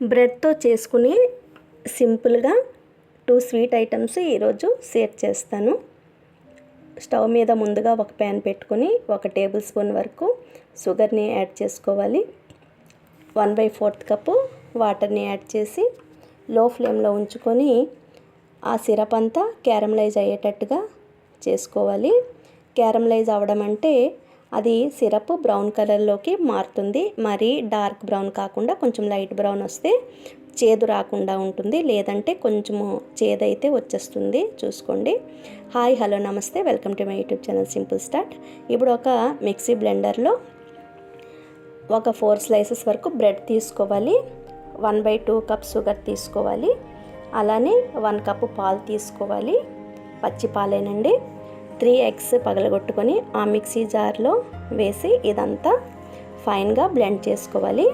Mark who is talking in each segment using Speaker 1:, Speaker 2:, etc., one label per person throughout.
Speaker 1: బ్రెడ్తో చేసుకుని సింపుల్గా 2 sweet items ఈరోజు షేర్ చేస్తాను. స్టవ్ మీద ముందుగా ఒక ప్యాన్ పెట్టుకొని 1 టేబుల్ స్పూన్ వరకు షుగర్ని యాడ్ చేసుకోవాలి. 1/4 కప్పు వాటర్ని యాడ్ చేసి లో ఫ్లేమ్లో ఉంచుకొని ఆ సిరప్ అంతా క్యారమలైజ్ అయ్యేటట్టుగా చేసుకోవాలి. క్యారమలైజ్ అవ్వడం అంటే అది సిరప్ బ్రౌన్ కలర్లోకి మారుతుంది. మరి డార్క్ బ్రౌన్ కాకుండా కొంచెం లైట్ బ్రౌన్ వస్తే చేదు రాకుండా ఉంటుంది, లేదంటే కొంచెము చేదైతే వచ్చేస్తుంది. చూసుకోండి. హాయ్, హలో, నమస్తే, welcome to my YouTube channel simple start. ఇప్పుడు ఒక మిక్సీ బ్లెండర్లో ఒక 4 స్లైసెస్ వరకు బ్రెడ్ తీసుకోవాలి. 1/2 కప్ షుగర్ తీసుకోవాలి. అలానే 1 కప్పు పాలు తీసుకోవాలి. పచ్చి పాలేనండి. 3 ఎగ్స్ పగలగొట్టుకొని ఆ మిక్సీ జార్లో వేసి ఇదంతా ఫైన్గా బ్లెండ్ చేసుకోవాలి.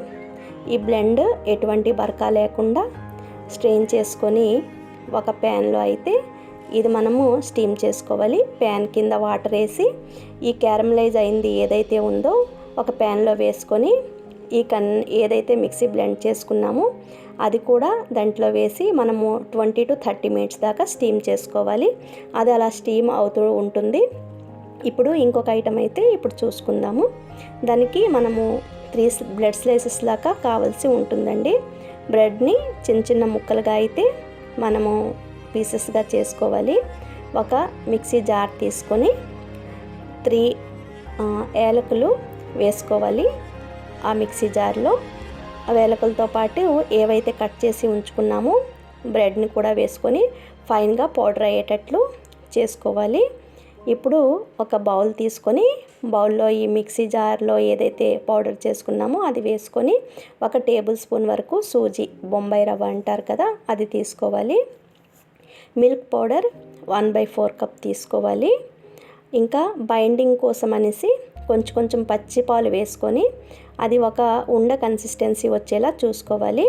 Speaker 1: ఈ బ్లెండ్ ఎటువంటి బరక లేకుండా స్ట్రెయిన్ చేసుకొని ఒక ప్యాన్లో అయితే ఇది మనము స్టీమ్ చేసుకోవాలి. ప్యాన్ కింద వాటర్ వేసి ఈ క్యారమలైజ్ అయింది ఏదైతే ఉందో ఒక ప్యాన్లో వేసుకొని ఏదైతే మిక్సీ బ్లెండ్ చేసుకున్నామో అది కూడా దాంట్లో వేసి మనము 20 to 30 మినిట్స్ దాకా స్టీమ్ చేసుకోవాలి. అది అలా స్టీమ్ అవుతూ ఉంటుంది. ఇప్పుడు ఇంకొక ఐటమ్ అయితే ఇప్పుడు చూసుకుందాము. దానికి మనము 3 బ్రెడ్ స్లైసెస్ లాగా కావాల్సి ఉంటుందండి. బ్రెడ్ని చిన్న చిన్న ముక్కలుగా అయితే మనము పీసెస్గా చేసుకోవాలి. ఒక మిక్సీ జార్ తీసుకొని 3 యాలకులు వేసుకోవాలి. ఆ మిక్సీ జార్లో వేలకులతో పాటు ఏవైతే కట్ చేసి ఉంచుకున్నామో బ్రెడ్ని కూడా వేసుకొని ఫైన్గా పౌడర్ అయ్యేటట్లు చేసుకోవాలి. ఇప్పుడు ఒక బౌల్ తీసుకొని బౌల్లో ఈ మిక్సీ జార్లో ఏదైతే పౌడర్ చేసుకున్నామో అది వేసుకొని 1 టేబుల్ స్పూన్ వరకు సూజీ, బొంబాయి రవ్వ అంటారు కదా, అది తీసుకోవాలి. మిల్క్ పౌడర్ 1/4 కప్ తీసుకోవాలి. ఇంకా బైండింగ్ కోసం అనేసి కొంచెం పచ్చి పాలు వేసుకొని అది ఒక ఉండ కన్సిస్టెన్సీ వచ్చేలా చూసుకోవాలి.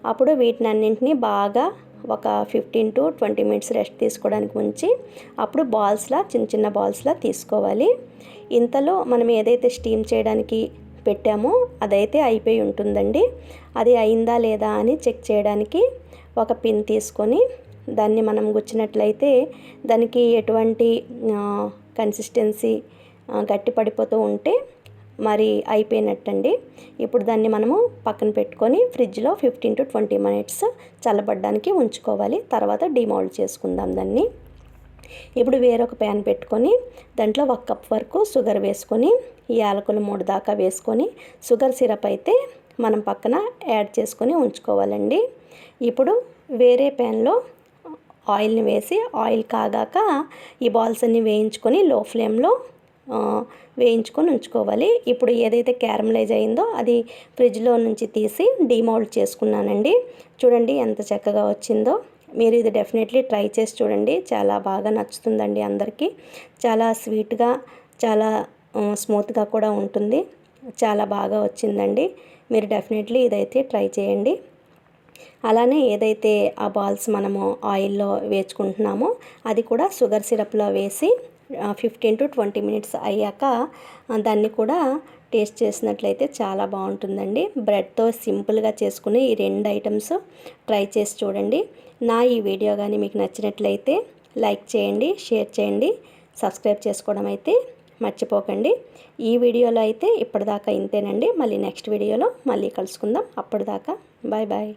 Speaker 1: అప్పుడు వీటినన్నింటినీ బాగా ఒక 15 to 20 మినిట్స్ రెస్ట్ తీసుకోవడానికి ఉంచి అప్పుడు చిన్న బాల్స్లా తీసుకోవాలి. ఇంతలో మనం ఏదైతే స్టీమ్ చేయడానికి పెట్టామో అదైతే అయిపోయి ఉంటుందండి. అది అయిందా లేదా అని చెక్ చేయడానికి ఒక పిన్ తీసుకొని దాన్ని మనం గుచ్చినట్లయితే దానికి ఎటువంటి కన్సిస్టెన్సీ గట్టి పడిపోతూ ఉంటే మరి అయిపోయినట్టండి. ఇప్పుడు దాన్ని మనము పక్కన పెట్టుకొని ఫ్రిడ్జ్లో 15 to 20 మినిట్స్ చల్లబడడానికి ఉంచుకోవాలి. తర్వాత డిమౌల్డ్ చేసుకుందాం దాన్ని. ఇప్పుడు వేరొక ప్యాన్ పెట్టుకొని దాంట్లో 1 కప్ వరకు షుగర్ వేసుకొని యాలకులు 3 దాకా వేసుకొని షుగర్ సిరప్ అయితే మనం పక్కన యాడ్ చేసుకొని ఉంచుకోవాలండి. ఇప్పుడు వేరే ప్యాన్లో ఆయిల్ని వేసి ఆయిల్ కాగాక ఈ బాల్స్ అన్ని వేయించుకొని లో ఫ్లేమ్లో వేయించుకొని ఉంచుకోవాలి. ఇప్పుడు ఏదైతే క్యారమలైజ్ అయిందో అది ఫ్రిడ్జ్లో నుంచి తీసి డిమౌల్డ్ చేసుకున్నానండి. చూడండి ఎంత చక్కగా వచ్చిందో. మీరు ఇది డెఫినెట్లీ ట్రై చేసి చూడండి. చాలా బాగా నచ్చుతుందండి అందరికీ. చాలా స్వీట్గా, చాలా స్మూత్గా కూడా ఉంటుంది. చాలా బాగా వచ్చిందండి. మీరు డెఫినెట్లీ ఇదైతే ట్రై చేయండి. అలానే ఏదైతే ఆ బాల్స్ మనము ఆయిల్లో వేసుకుంటున్నామో అది కూడా షుగర్ సిరప్లో వేసి 15 to 20 మినిట్స్ అయ్యాక దాన్ని కూడా టేస్ట్ చేసినట్లయితే చాలా బాగుంటుందండి. బ్రెడ్తో సింపుల్గా చేసుకుని ఈ 2 ఐటమ్స్ ట్రై చేసి చూడండి. నా ఈ వీడియో కానీ మీకు నచ్చినట్లయితే లైక్ చేయండి, షేర్ చేయండి, సబ్స్క్రైబ్ చేసుకోవడం అయితే మర్చిపోకండి. ఈ వీడియోలో అయితే ఇప్పటిదాకా ఇంతేనండి. మళ్ళీ నెక్స్ట్ వీడియోలో మళ్ళీ కలుసుకుందాం. అప్పటిదాకా బాయ్ బాయ్.